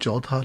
14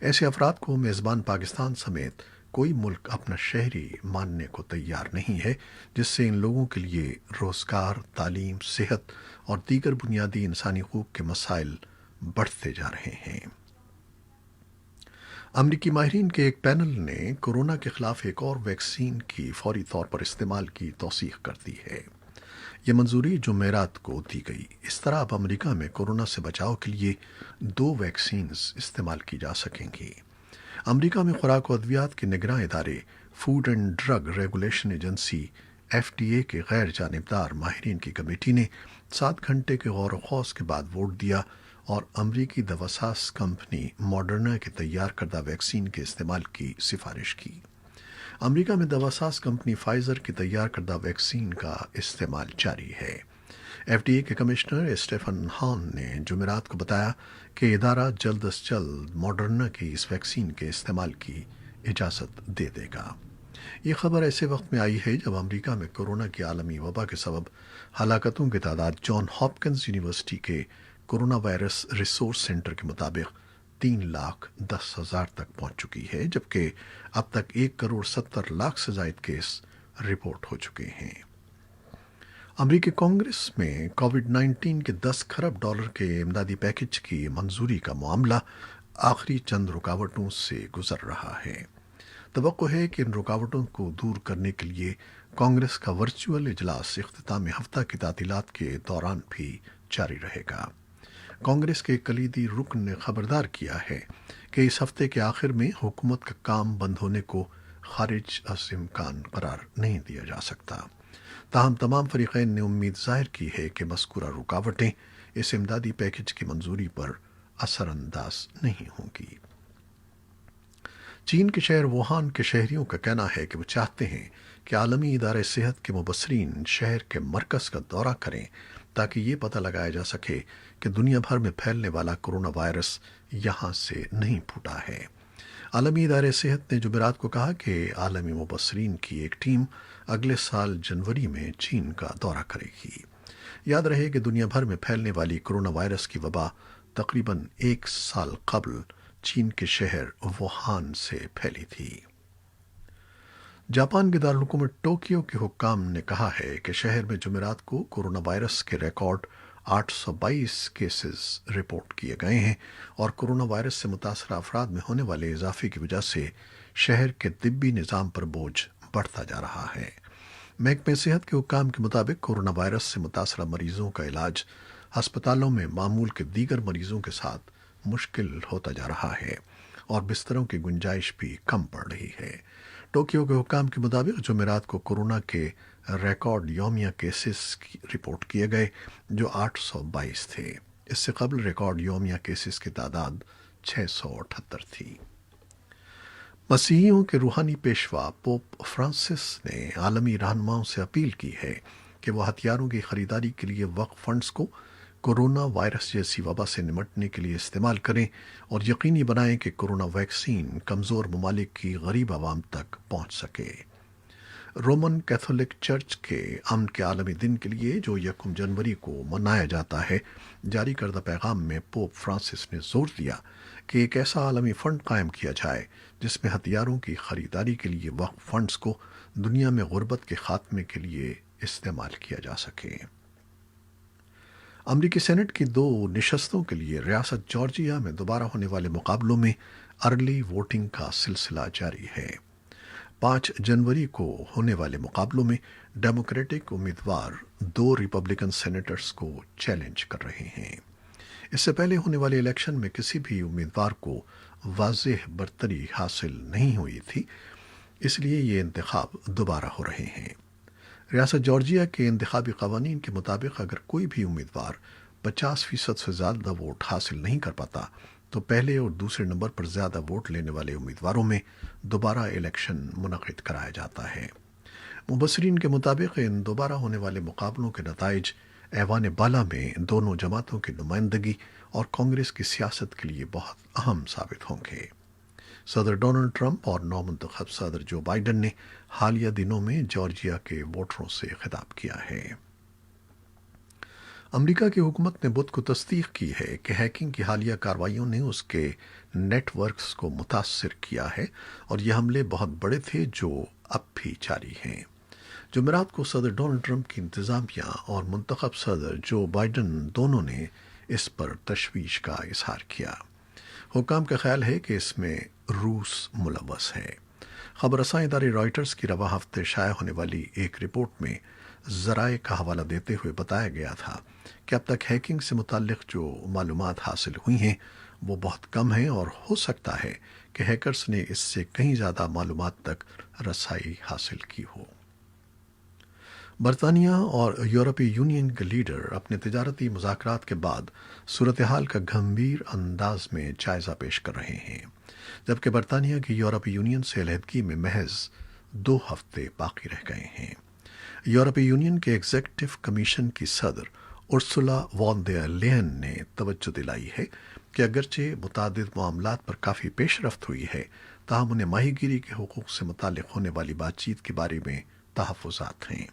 ایسے افراد کو میزبان پاکستان سمیت کوئی ملک اپنا شہری ماننے کو تیار نہیں ہے، جس سے ان لوگوں کے لیے روزگار، تعلیم، صحت اور دیگر بنیادی انسانی حقوق کے مسائل بڑھتے جا رہے ہیں۔ امریکی ماہرین کے ایک پینل نے کورونا کے خلاف ایک اور ویکسین کی فوری طور پر استعمال کی توثیق کر دی ہے۔ یہ منظوری جمعرات کو دی گئی۔ اس طرح اب امریکہ میں کورونا سے بچاؤ کے لیے 2 ویکسینز استعمال کی جا سکیں گی۔ امریکہ میں خوراک و ادویات کے نگراں ادارے food and drug regulation agency FDA کے غیر جانبدار ماہرین کی کمیٹی نے 7 گھنٹے کے غور و خوض کے بعد ووٹ دیا اور امریکی دواساز کمپنی ماڈرنا کے تیار کردہ ویکسین کے استعمال کی سفارش کی۔ امریکہ میں دواساز کمپنی فائزر کی تیار کردہ ویکسین کا استعمال جاری ہے۔ FDA کے کمشنر اسٹیفن ہان نے جمعرات کو بتایا کہ ادارہ جلد از جلد ماڈرنا کی اس ویکسین کے استعمال کی اجازت دے دے گا۔ یہ خبر ایسے وقت میں آئی ہے جب امریکہ میں کورونا کی عالمی وبا کے سبب ہلاکتوں کی تعداد جان ہاپکنز یونیورسٹی کے کورونا وائرس ریسورس سینٹر کے مطابق 3,10,000 تک پہنچ چکی ہے، جبکہ اب تک 1,70,00,000 سے زائد کیس رپورٹ ہو چکے ہیں۔ امریکی کانگریس میں کووڈ-19 کے $10 کھرب کے امدادی پیکج کی منظوری کا معاملہ آخری چند رکاوٹوں سے گزر رہا ہے۔ توقع ہے کہ ان رکاوٹوں کو دور کرنے کے لیے کانگریس کا ورچوئل اجلاس اختتام ہفتہ کی تعطیلات کے دوران بھی جاری رہے گا۔ کانگریس کے کلیدی رکن نے خبردار کیا ہے کہ اس ہفتے کے آخر میں حکومت کا کام بند ہونے کو خارج از امکان قرار نہیں دیا جا سکتا۔ تاہم تمام فریقین نے امید ظاہر کی ہے کہ مذکورہ رکاوٹیں اس امدادی پیکج کی منظوری پر اثر انداز نہیں ہوں گی۔ چین کے شہر ووہان کے شہریوں کا کہنا ہے کہ وہ چاہتے ہیں کہ عالمی ادارے صحت کے مبصرین شہر کے مرکز کا دورہ کریں تاکہ یہ پتہ لگایا جا سکے کہ دنیا بھر میں پھیلنے والا کورونا وائرس یہاں سے نہیں پھوٹا ہے۔ عالمی ادارے صحت نے جمعرات کو کہا کہ عالمی مبصرین کی ایک ٹیم اگلے سال جنوری میں چین کا دورہ کرے گی۔ یاد رہے کہ دنیا بھر میں پھیلنے والی کورونا وائرس کی وبا تقریباً 1 سال قبل چین کے شہر ووہان سے پھیلی تھی۔ جاپان کے دارالحکومت ٹوکیو کے حکام نے کہا ہے کہ شہر میں جمعرات کو کورونا وائرس کے ریکارڈ 822 کیسز رپورٹ کیے گئے ہیں اور کورونا وائرس سے متاثرہ افراد میں ہونے والے اضافے کی وجہ سے شہر کے طبی نظام پر بوجھ بڑھتا جا رہا ہے۔ محکمہ صحت کے حکام کے مطابق کورونا وائرس سے متاثرہ مریضوں کا علاج ہسپتالوں میں معمول کے دیگر مریضوں کے ساتھ مشکل ہوتا جا رہا ہے اور بستروں کی گنجائش بھی کم پڑ رہی ہے۔ ٹوکیو کے حکام کے مطابق جمعرات کو کورونا کے ریکارڈ یومیہ کیسز رپورٹ کیے گئے جو 822 تھے۔ اس سے قبل ریکارڈ یومیہ کیسز کی تعداد 678 تھی۔ مسیحیوں کے روحانی پیشوا پوپ فرانسس نے عالمی رہنماؤں سے اپیل کی ہے کہ وہ ہتھیاروں کی خریداری کے لیے وقف فنڈز کو کورونا وائرس جیسی وبا سے نمٹنے کے لیے استعمال کریں اور یقینی بنائیں کہ کورونا ویکسین کمزور ممالک کی غریب عوام تک پہنچ سکے۔ رومن کیتھولک چرچ کے امن کے عالمی دن کے لیے جو 1 جنوری کو منایا جاتا ہے، جاری کردہ پیغام میں پوپ فرانسس نے زور دیا کہ ایک ایسا عالمی فنڈ قائم کیا جائے جس میں ہتھیاروں کی خریداری کے لیے وقف فنڈز کو دنیا میں غربت کے خاتمے کے لیے استعمال کیا جا سکے۔ امریکی سینٹ کی 2 نشستوں کے لیے ریاست جارجیا میں دوبارہ ہونے والے مقابلوں میں ارلی ووٹنگ کا سلسلہ جاری ہے۔ 5 جنوری کو ہونے والے مقابلوں میں ڈیموکریٹک امیدوار 2 ریپبلکن سینیٹرز کو چیلنج کر رہے ہیں۔ اس سے پہلے ہونے والے الیکشن میں کسی بھی امیدوار کو واضح برتری حاصل نہیں ہوئی تھی، اس لیے یہ انتخاب دوبارہ ہو رہے ہیں۔ ریاست جارجیا کے انتخابی قوانین کے مطابق اگر کوئی بھی امیدوار 50% سے زیادہ ووٹ حاصل نہیں کر پاتا تو پہلے اور دوسرے نمبر پر زیادہ ووٹ لینے والے امیدواروں میں دوبارہ الیکشن منعقد کرایا جاتا ہے۔ مبصرین کے مطابق ان دوبارہ ہونے والے مقابلوں کے نتائج ایوان بالا میں دونوں جماعتوں کی نمائندگی اور کانگریس کی سیاست کے لیے بہت اہم ثابت ہوں گے۔ صدر ڈونلڈ ٹرمپ اور نومنتخب صدر جو بائیڈن نے حالیہ دنوں میں جارجیا کے ووٹروں سے خطاب کیا ہے۔ امریکہ کی حکومت نے بدھ کو تصدیق کی ہے کہ ہیکنگ کی حالیہ کارروائیوں نے اس کے نیٹ ورکس کو متاثر کیا ہے اور یہ حملے بہت بڑے تھے جو اب بھی جاری ہیں۔ جمعرات کو صدر ڈونلڈ ٹرمپ کی انتظامیہ اور منتخب صدر جو بائیڈن دونوں نے اس پر تشویش کا اظہار کیا۔ حکام کا خیال ہے کہ اس میں روس ملوث ہے۔ خبر رساں ادارے رائٹرز کی رواں ہفتے شائع ہونے والی ایک رپورٹ میں ذرائع کا حوالہ دیتے ہوئے بتایا گیا تھا کہ اب تک ہیکنگ سے متعلق جو معلومات حاصل ہوئی ہیں وہ بہت کم ہیں اور ہو سکتا ہے کہ ہیکرز نے اس سے کہیں زیادہ معلومات تک رسائی حاصل کی ہو۔ برطانیہ اور یورپی یونین کے لیڈر اپنے تجارتی مذاکرات کے بعد صورتحال کا گمبھیر انداز میں جائزہ پیش کر رہے ہیں، جبکہ برطانیہ کی یورپی یونین سے علیحدگی میں محض 2 ہفتے باقی رہ گئے ہیں۔ یورپی یونین کے ایگزیکٹو کمیشن کی صدر ارسولا وان در لیئن نے توجہ دلائی ہے کہ اگرچہ متعدد معاملات پر کافی پیش رفت ہوئی ہے، تاہم انہیں ماہی گیری کے حقوق سے متعلق ہونے والی بات چیت کے بارے میں تحفظات ہیں۔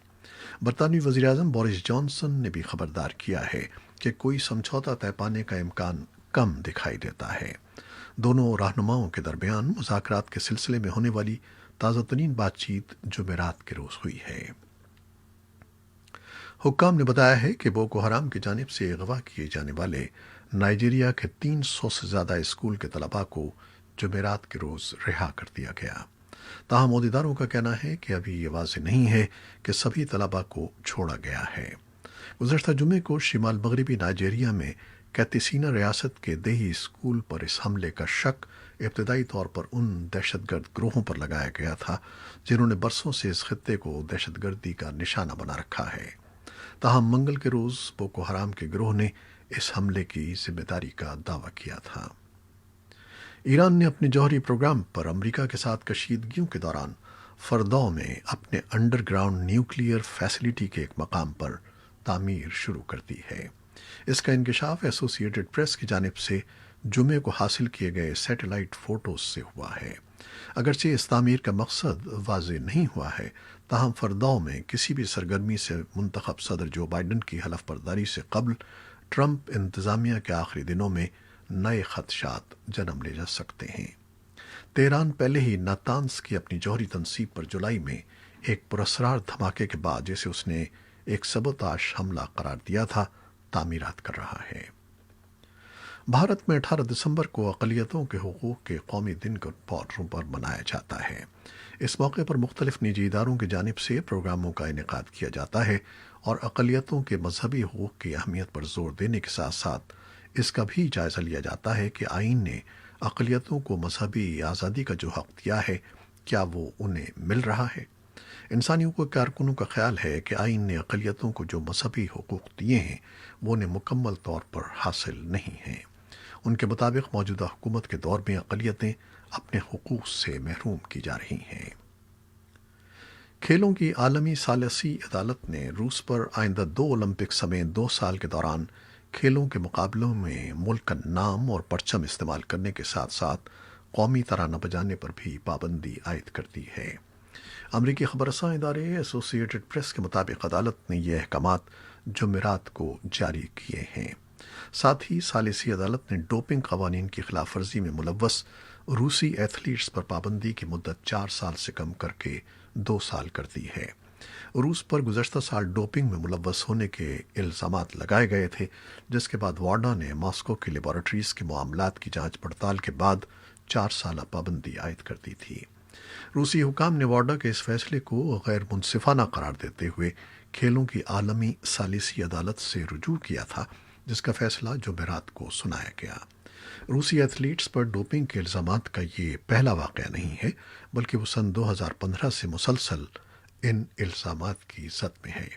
برطانوی وزیراعظم بورس جانسن نے بھی خبردار کیا ہے کہ کوئی سمجھوتہ طے پانے کا امکان کم دکھائی دیتا ہے۔ دونوں رہنماؤں کے درمیان مذاکرات کے سلسلے میں ہونے والی تازہ ترین بات چیت جمعرات کے روز ہوئی ہے۔ حکام نے بتایا ہے کہ بوکو حرام کی جانب سے اغوا کیے جانے والے نائجیریا کے 300 سے زیادہ اسکول کے طلباء کو جمعرات کے روز رہا کر دیا گیا۔ تاہم عہدیداروں کا کہنا ہے کہ ابھی یہ واضح نہیں ہے کہ سبھی طلباء کو چھوڑا گیا ہے۔ گزشتہ جمعے کو شمال مغربی نائجیریا میں کیتسینا ریاست کے دیہی اسکول پر اس حملے کا شک ابتدائی طور پر ان دہشت گرد گروہوں پر لگایا گیا تھا جنہوں نے برسوں سے اس خطے کو دہشت گردی کا نشانہ بنا رکھا ہے۔ تاہم منگل کے روز بوکو حرام کے گروہ نے اس حملے کی ذمہ داری کا دعویٰ کیا تھا۔ ایران نے اپنے جوہری پروگرام پر امریکہ کے ساتھ کشیدگیوں کے دوران فردو میں اپنے انڈر گراؤنڈ نیوکلیئر فیسلٹی کے ایک مقام پر تعمیر شروع کر دی ہے۔ اس کا انکشاف ایسوسی ایٹڈ پریس کی جانب سے جمعے کو حاصل کیے گئے سیٹلائٹ فوٹوز سے ہوا ہے۔ اگرچہ اس تعمیر کا مقصد واضح نہیں ہوا ہے، تاہم فردو میں کسی بھی سرگرمی سے منتخب صدر جو بائیڈن کی حلف برداری سے قبل ٹرمپ انتظامیہ کے آخری دنوں میں نئے خدشات جنم لے جا سکتے ہیں۔ تہران پہلے ہی ناتانز کی اپنی جوہری تنصیب پر جولائی میں ایک پراسرار دھماکے کے بعد جسے اس نے ایک سبوتاژ حملہ قرار دیا تھا، تعمیرات کر رہا ہے۔ بھارت میں 18 دسمبر کو اقلیتوں کے حقوق کے قومی دن کے طور پر منایا جاتا ہے۔ اس موقع پر مختلف نجی اداروں کی جانب سے پروگراموں کا انعقاد کیا جاتا ہے اور اقلیتوں کے مذہبی حقوق کی اہمیت پر زور دینے کے ساتھ ساتھ اس کا بھی جائزہ لیا جاتا ہے کہ آئین نے اقلیتوں کو مذہبی آزادی کا جو حق دیا ہے کیا وہ انہیں مل رہا ہے۔ انسانی حقوق کارکنوں کا خیال ہے کہ آئین نے اقلیتوں کو جو مذہبی حقوق دیے ہیں وہ انہیں مکمل طور پر حاصل نہیں ہیں۔ ان کے مطابق موجودہ حکومت کے دور میں اقلیتیں اپنے حقوق سے محروم کی جا رہی ہیں۔ کھیلوں کی عالمی ثالثی عدالت نے روس پر آئندہ 2 اولمپک سمیت 2 سال کے دوران کھیلوں کے مقابلوں میں ملک کا نام اور پرچم استعمال کرنے کے ساتھ ساتھ قومی ترانہ بجانے پر بھی پابندی عائد کر دی ہے۔ امریکی خبر رساں ادارے ایسوسی ایٹڈ پریس کے مطابق عدالت نے یہ احکامات جمعرات کو جاری کیے ہیں۔ ساتھ ہی ثالثی عدالت نے ڈوپنگ قوانین کی خلاف ورزی میں ملوث روسی ایتھلیٹس پر پابندی کی مدت 4 سال سے کم کر کے 2 سال کر دی ہے۔ روس پر گزشتہ سال ڈوپنگ میں ملوث ہونے کے الزامات لگائے گئے تھے، جس کے بعد واڈا نے ماسکو کی لیبارٹریز کے معاملات کی جانچ پڑتال کے بعد 4 سالہ پابندی عائد کر دی تھی۔ روسی حکام نے واڈا کے اس فیصلے کو غیر منصفانہ قرار دیتے ہوئے کھیلوں کی عالمی ثالثی عدالت سے رجوع کیا تھا، جس کا فیصلہ جمعرات کو سنایا گیا۔ روسی ایتھلیٹس پر ڈوپنگ کے الزامات کا یہ پہلا واقعہ نہیں ہے، بلکہ وہ سن 2015 سے مسلسل ان الزامات کی زد میں ہے۔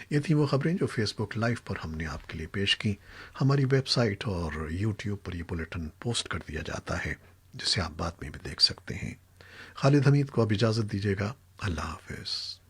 یہ تھیں وہ خبریں جو فیس بک لائیو پر ہم نے آپ کے لیے پیش کی۔ ہماری ویب سائٹ اور یوٹیوب پر یہ بلیٹن پوسٹ کر دیا جاتا ہے، جسے آپ بعد میں بھی دیکھ سکتے ہیں۔ خالد حمید کو اب اجازت دیجیے گا۔ اللہ حافظ۔